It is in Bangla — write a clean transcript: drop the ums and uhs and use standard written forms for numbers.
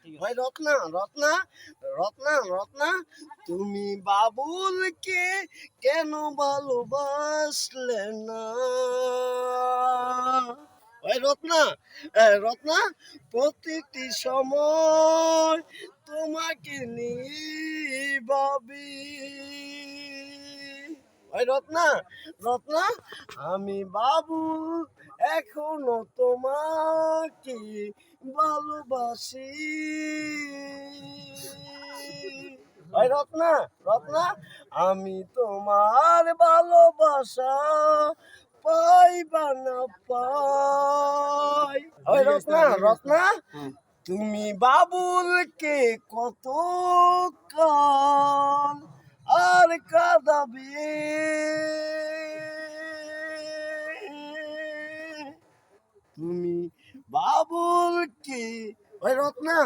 ভাই রত্না রত্না রত্না রত্না তুমি বাবুলকে কেন ভালোবাসলে না? ভাই রত্না রত্না প্রত্যেকটি সময় তোমাকে নিয়ে ভাবি। ভাই রত্না রত্না আমি বাবুল এখনো তোমাকে ভালোবাসি। ভাই রত্না রত্না আমি তোমার ভালোবাসা পাই বা না পাই। ভাই রত্না রত্না তুমি বাবুলকে কত কাল আর কাঁদাবে? তুমি বাবুলকে, ওই রত্না